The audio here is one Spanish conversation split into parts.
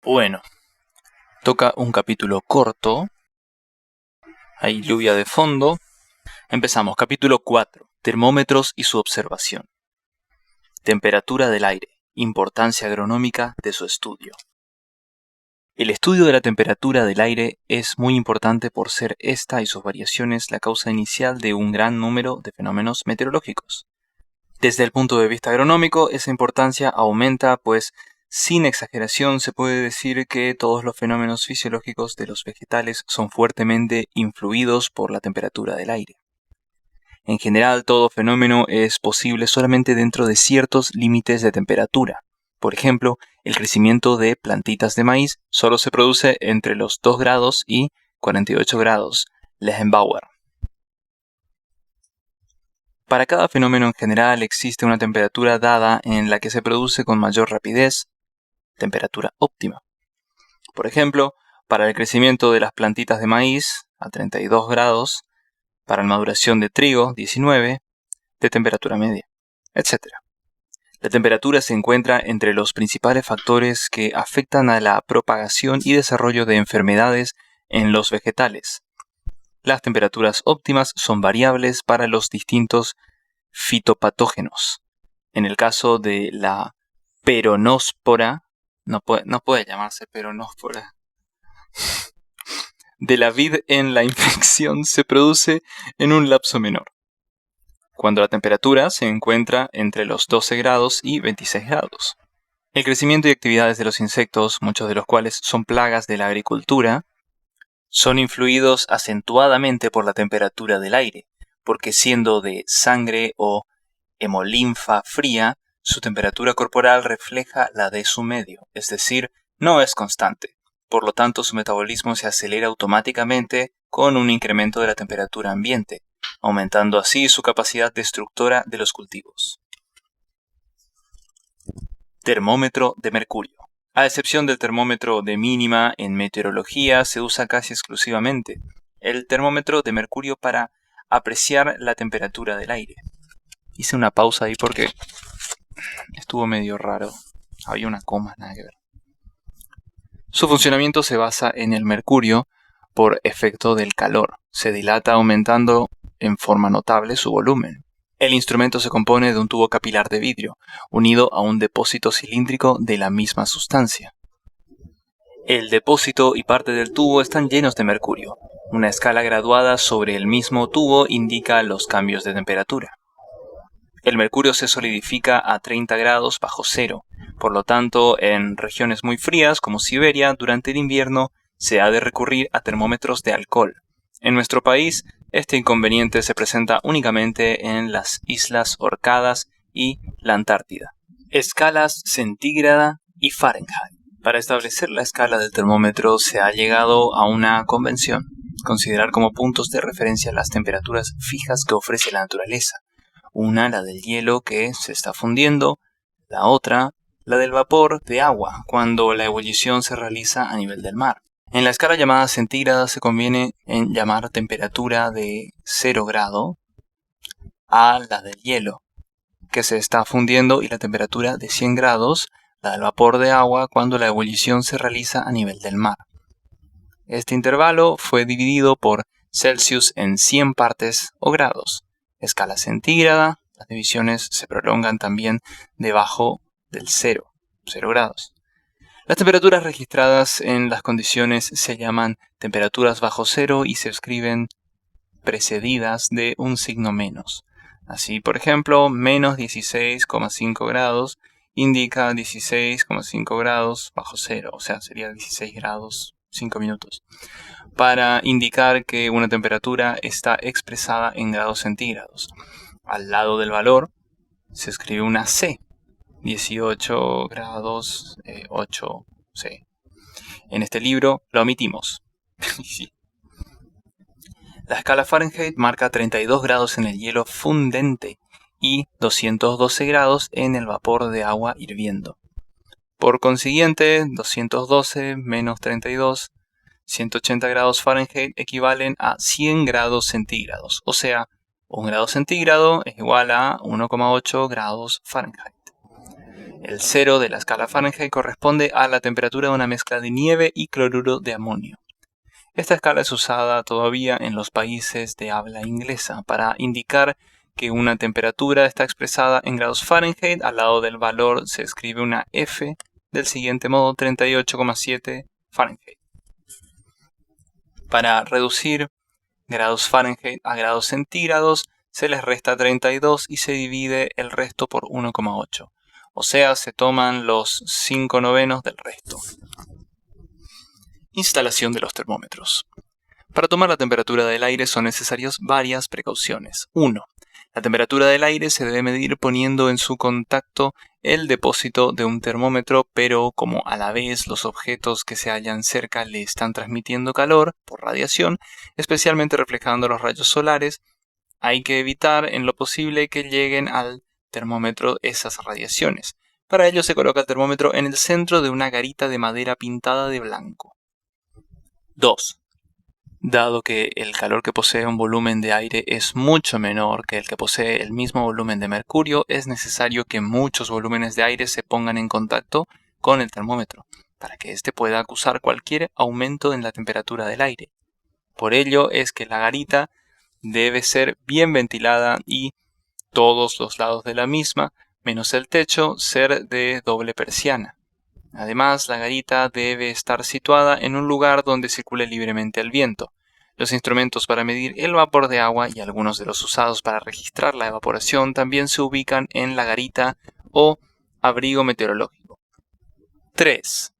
Bueno, toca un capítulo corto. Hay lluvia de fondo. Empezamos. Capítulo 4. Termómetros y su observación. Temperatura del aire. Importancia agronómica de su estudio. El estudio de la temperatura del aire es muy importante por ser esta y sus variaciones la causa inicial de un gran número de fenómenos meteorológicos. Desde el punto de vista agronómico, esa importancia aumenta, pues sin exageración se puede decir que todos los fenómenos fisiológicos de los vegetales son fuertemente influidos por la temperatura del aire. En general, todo fenómeno es posible solamente dentro de ciertos límites de temperatura. Por ejemplo, el crecimiento de plantitas de maíz solo se produce entre los 2 grados y 48 grados Lehenbauer. Para cada fenómeno en general existe una temperatura dada en la que se produce con mayor rapidez, temperatura óptima. Por ejemplo, para el crecimiento de las plantitas de maíz a 32 grados, para la maduración de trigo 19, de temperatura media, etc. La temperatura se encuentra entre los principales factores que afectan a la propagación y desarrollo de enfermedades en los vegetales. Las temperaturas óptimas son variables para los distintos fitopatógenos. En el caso de la peronóspora, no puede llamarse peronóspora, de la vid en la infección se produce en un lapso menor, cuando la temperatura se encuentra entre los 12 grados y 26 grados. El crecimiento y actividades de los insectos, muchos de los cuales son plagas de la agricultura, son influidos acentuadamente por la temperatura del aire, porque siendo de sangre o hemolinfa fría, su temperatura corporal refleja la de su medio, es decir, no es constante. Por lo tanto, su metabolismo se acelera automáticamente con un incremento de la temperatura ambiente, aumentando así su capacidad destructora de los cultivos. Termómetro de mercurio. A excepción del termómetro de mínima, en meteorología se usa casi exclusivamente el termómetro de mercurio para apreciar la temperatura del aire. Hice una pausa ahí porque estuvo medio raro. Había una coma, nada que ver. Su funcionamiento se basa en el mercurio por efecto del calor. Se dilata aumentando en forma notable su volumen. El instrumento se compone de un tubo capilar de vidrio, unido a un depósito cilíndrico de la misma sustancia. El depósito y parte del tubo están llenos de mercurio. Una escala graduada sobre el mismo tubo indica los cambios de temperatura. El mercurio se solidifica a 30 grados bajo cero. Por lo tanto, en regiones muy frías como Siberia, durante el invierno se ha de recurrir a termómetros de alcohol. En nuestro país, este inconveniente se presenta únicamente en las Islas Orcadas y la Antártida. Escalas centígrada y Fahrenheit. Para establecer la escala del termómetro se ha llegado a una convención: considerar como puntos de referencia las temperaturas fijas que ofrece la naturaleza. Una, la del hielo que se está fundiendo; la otra, la del vapor de agua, cuando la ebullición se realiza a nivel del mar. En la escala llamada centígrada se conviene en llamar temperatura de 0 grado a la del hielo, que se está fundiendo, y la temperatura de 100 grados, la del vapor de agua, cuando la ebullición se realiza a nivel del mar. Este intervalo fue dividido por Celsius en 100 partes o grados. Escala centígrada, las divisiones se prolongan también debajo del 0 grados. Las temperaturas registradas en las condiciones se llaman temperaturas bajo cero y se escriben precedidas de un signo menos. Así, por ejemplo, menos 16,5 grados indica 16,5 grados bajo cero, o sea, sería 16 grados 5 minutos. Para indicar que una temperatura está expresada en grados centígrados, al lado del valor se escribe una C, 18 grados 8 C. En este libro lo omitimos. Sí. La escala Fahrenheit marca 32 grados en el hielo fundente y 212 grados en el vapor de agua hirviendo. Por consiguiente, 212 menos 32, 180 grados Fahrenheit equivalen a 100 grados centígrados. O sea, 1 grado centígrado es igual a 1,8 grados Fahrenheit. El 0 de la escala Fahrenheit corresponde a la temperatura de una mezcla de nieve y cloruro de amonio. Esta escala es usada todavía en los países de habla inglesa para indicar que una temperatura está expresada en grados Fahrenheit. Al lado del valor se escribe una F del siguiente modo: 38,7 Fahrenheit. Para reducir grados Fahrenheit a grados centígrados se les resta 32 y se divide el resto por 1,8. O sea, se toman los 5/9 del resto. Instalación de los termómetros. Para tomar la temperatura del aire son necesarias varias precauciones. 1. La temperatura del aire se debe medir poniendo en su contacto el depósito de un termómetro, pero como a la vez los objetos que se hallan cerca le están transmitiendo calor por radiación, especialmente reflejando los rayos solares, hay que evitar en lo posible que lleguen al termómetro esas radiaciones. Para ello se coloca el termómetro en el centro de una garita de madera pintada de blanco. 2. Dado que el calor que posee un volumen de aire es mucho menor que el que posee el mismo volumen de mercurio, es necesario que muchos volúmenes de aire se pongan en contacto con el termómetro, para que éste pueda acusar cualquier aumento en la temperatura del aire. Por ello es que la garita debe ser bien ventilada y todos los lados de la misma, menos el techo, ser de doble persiana. Además, la garita debe estar situada en un lugar donde circule libremente el viento. Los instrumentos para medir el vapor de agua y algunos de los usados para registrar la evaporación también se ubican en la garita o abrigo meteorológico. 3.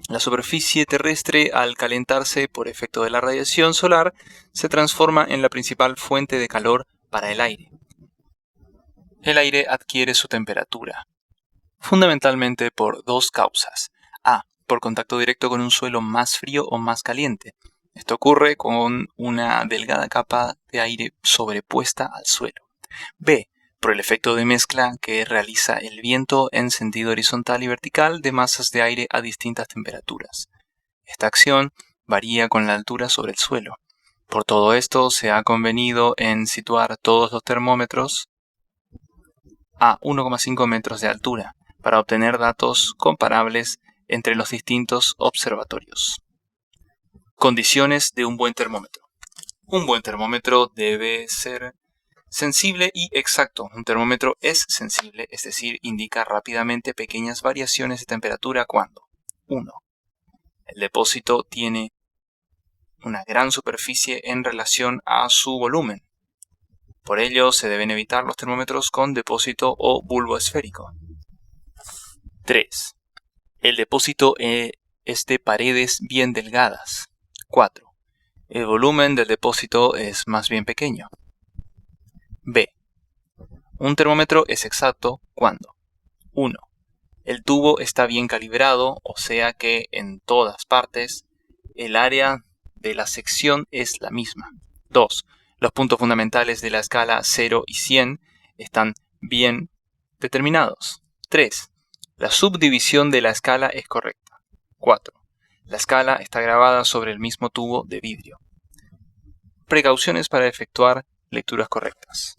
La superficie terrestre, al calentarse por efecto de la radiación solar, se transforma en la principal fuente de calor para el aire. El aire adquiere su temperatura fundamentalmente por dos causas. A. Por contacto directo con un suelo más frío o más caliente. Esto ocurre con una delgada capa de aire sobrepuesta al suelo. B. Por el efecto de mezcla que realiza el viento en sentido horizontal y vertical de masas de aire a distintas temperaturas. Esta acción varía con la altura sobre el suelo. Por todo esto se ha convenido en situar todos los termómetros a 1,5 metros de altura, para obtener datos comparables entre los distintos observatorios. Condiciones de un buen termómetro. Un buen termómetro debe ser sensible y exacto. Un termómetro es sensible, es decir, indica rápidamente pequeñas variaciones de temperatura cuando 1. El depósito tiene una gran superficie en relación a su volumen. Por ello, se deben evitar los termómetros con depósito o bulbo esférico. 3. El depósito es de paredes bien delgadas. 4. El volumen del depósito es más bien pequeño. B. Un termómetro es exacto cuando 1. El tubo está bien calibrado, o sea que en todas partes el área de la sección es la misma. 2. Los puntos fundamentales de la escala 0 y 100 están bien determinados. 3. La subdivisión de la escala es correcta. 4. La escala está grabada sobre el mismo tubo de vidrio. Precauciones para efectuar lecturas correctas.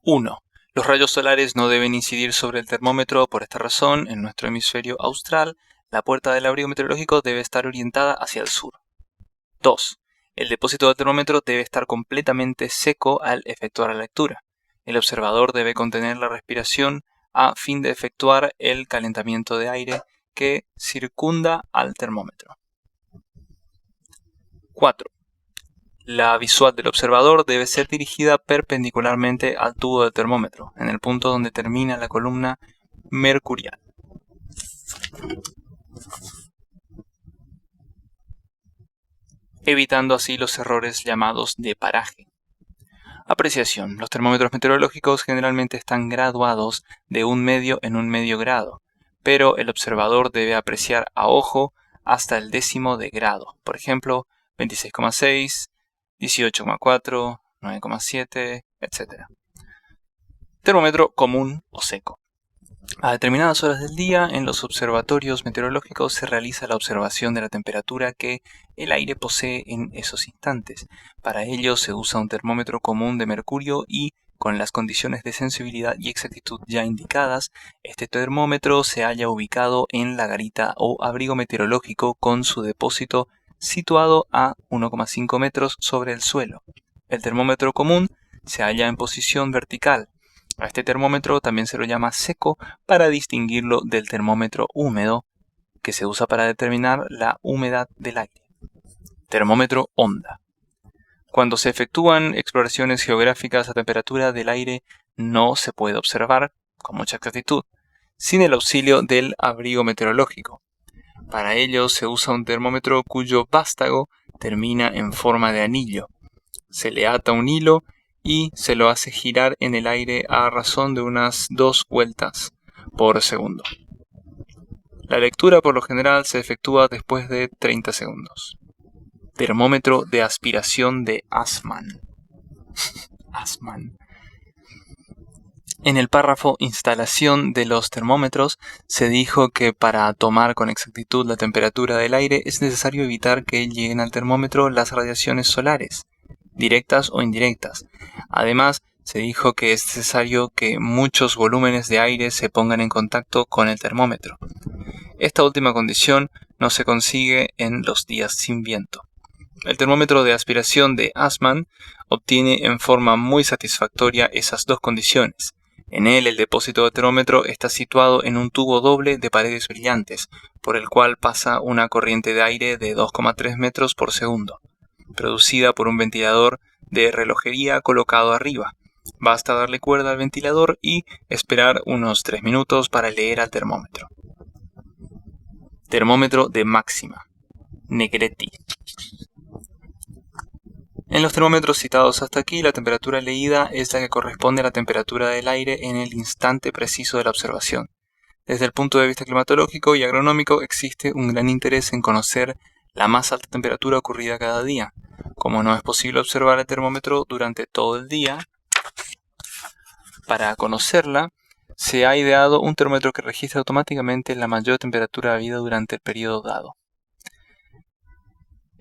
1. Los rayos solares no deben incidir sobre el termómetro. Por esta razón, en nuestro hemisferio austral, la puerta del abrigo meteorológico debe estar orientada hacia el sur. 2. El depósito del termómetro debe estar completamente seco al efectuar la lectura. El observador debe contener la respiración a fin de efectuar el calentamiento de aire que circunda al termómetro. 4. La visual del observador debe ser dirigida perpendicularmente al tubo del termómetro, en el punto donde termina la columna mercurial. Evitando así los errores llamados de paraje. Apreciación. Los termómetros meteorológicos generalmente están graduados de 1/2 en 1/2 grado, pero el observador debe apreciar a ojo hasta el décimo de grado. Por ejemplo, 26,6, 18,4, 9,7, etc. Termómetro común o seco. A determinadas horas del día, en los observatorios meteorológicos se realiza la observación de la temperatura que el aire posee en esos instantes. Para ello se usa un termómetro común de mercurio y con las condiciones de sensibilidad y exactitud ya indicadas, este termómetro se halla ubicado en la garita o abrigo meteorológico con su depósito situado a 1,5 metros sobre el suelo. El termómetro común se halla en posición vertical. A este termómetro también se lo llama seco para distinguirlo del termómetro húmedo, que se usa para determinar la humedad del aire. Termómetro onda. Cuando se efectúan exploraciones geográficas a temperatura del aire no se puede observar con mucha exactitud, sin el auxilio del abrigo meteorológico. Para ello se usa un termómetro cuyo vástago termina en forma de anillo. Se le ata un hilo y se lo hace girar en el aire a razón de unas 2 vueltas por segundo. La lectura por lo general se efectúa después de 30 segundos. Termómetro de aspiración de Assmann. En el párrafo Instalación de los termómetros se dijo que para tomar con exactitud la temperatura del aire es necesario evitar que lleguen al termómetro las radiaciones solares, directas o indirectas. Además, se dijo que es necesario que muchos volúmenes de aire se pongan en contacto con el termómetro. Esta última condición no se consigue en los días sin viento. El termómetro de aspiración de Assmann obtiene en forma muy satisfactoria esas dos condiciones. En él, el depósito de termómetro está situado en un tubo doble de paredes brillantes, por el cual pasa una corriente de aire de 2,3 metros por segundo, producida por un ventilador de relojería colocado arriba. Basta darle cuerda al ventilador y esperar unos 3 minutos para leer al termómetro. Termómetro de máxima. Negretti. En los termómetros citados hasta aquí, la temperatura leída es la que corresponde a la temperatura del aire en el instante preciso de la observación. Desde el punto de vista climatológico y agronómico existe un gran interés en conocer la más alta temperatura ocurrida cada día. Como no es posible observar el termómetro durante todo el día, para conocerla, se ha ideado un termómetro que registra automáticamente la mayor temperatura habida durante el periodo dado.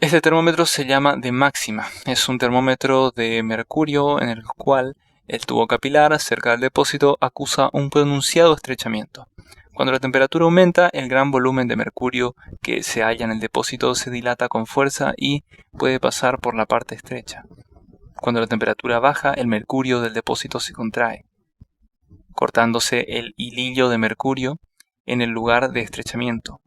Este termómetro se llama de máxima. Es un termómetro de mercurio en el cual el tubo capilar cerca del depósito acusa un pronunciado estrechamiento. Cuando la temperatura aumenta, el gran volumen de mercurio que se halla en el depósito se dilata con fuerza y puede pasar por la parte estrecha. Cuando la temperatura baja, el mercurio del depósito se contrae, cortándose el hilillo de mercurio en el lugar de estrechamiento,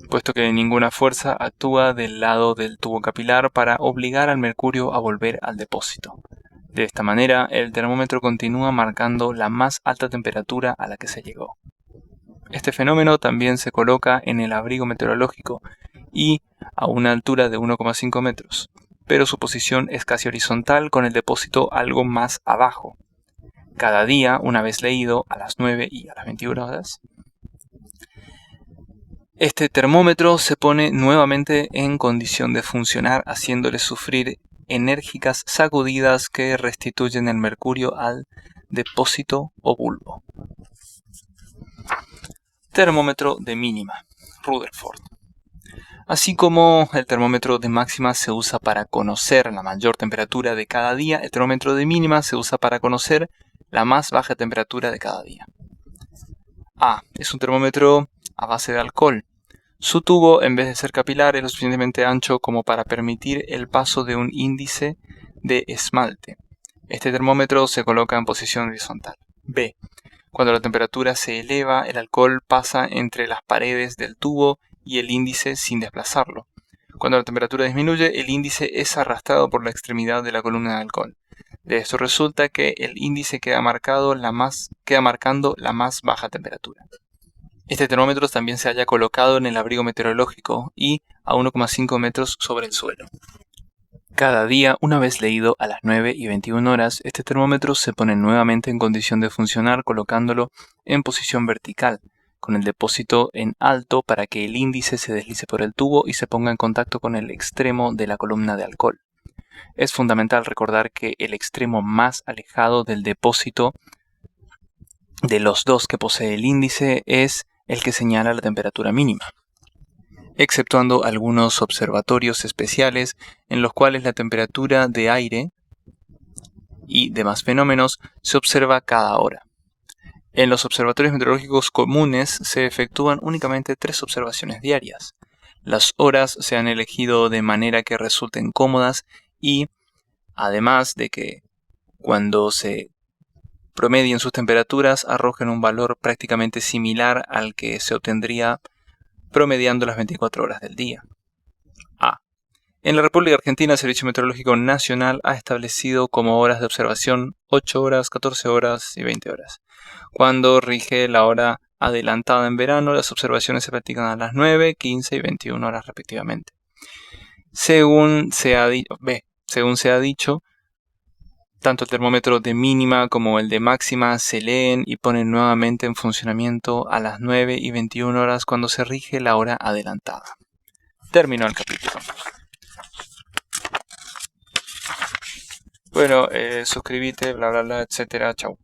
puesto que ninguna fuerza actúa del lado del tubo capilar para obligar al mercurio a volver al depósito. De esta manera, el termómetro continúa marcando la más alta temperatura a la que se llegó. Este fenómeno también se coloca en el abrigo meteorológico y a una altura de 1,5 metros, pero su posición es casi horizontal con el depósito algo más abajo. Cada día, una vez leído, a las 9 y a las 21 horas, este termómetro se pone nuevamente en condición de funcionar, haciéndole sufrir enérgicas sacudidas que restituyen el mercurio al depósito o bulbo. Termómetro de mínima, Rutherford. Así como el termómetro de máxima se usa para conocer la mayor temperatura de cada día, el termómetro de mínima se usa para conocer la más baja temperatura de cada día. Es un termómetro a base de alcohol. Su tubo, en vez de ser capilar, es lo suficientemente ancho como para permitir el paso de un índice de esmalte. Este termómetro se coloca en posición horizontal. B. Cuando la temperatura se eleva, el alcohol pasa entre las paredes del tubo y el índice sin desplazarlo. Cuando la temperatura disminuye, el índice es arrastrado por la extremidad de la columna de alcohol. De esto resulta que el índice queda marcando la más baja temperatura. Este termómetro también se halla colocado en el abrigo meteorológico y a 1,5 metros sobre el suelo. Cada día, una vez leído a las 9 y 21 horas, este termómetro se pone nuevamente en condición de funcionar colocándolo en posición vertical, con el depósito en alto para que el índice se deslice por el tubo y se ponga en contacto con el extremo de la columna de alcohol. Es fundamental recordar que el extremo más alejado del depósito de los dos que posee el índice es el que señala la temperatura mínima, exceptuando algunos observatorios especiales en los cuales la temperatura de aire y demás fenómenos se observa cada hora. En los observatorios meteorológicos comunes se efectúan únicamente 3 observaciones diarias. Las horas se han elegido de manera que resulten cómodas y, además de que cuando se promedien sus temperaturas, arrojen un valor prácticamente similar al que se obtendría promediando las 24 horas del día. En la República Argentina, el Servicio Meteorológico Nacional ha establecido como horas de observación 8 horas, 14 horas y 20 horas. Cuando rige la hora adelantada en verano, las observaciones se practican a las 9, 15 y 21 horas respectivamente. Según se ha dicho, tanto el termómetro de mínima como el de máxima se leen y ponen nuevamente en funcionamiento a las 9 y 21 horas cuando se rige la hora adelantada. Terminó el capítulo. Bueno, suscríbete, bla bla bla, etcétera. Chau.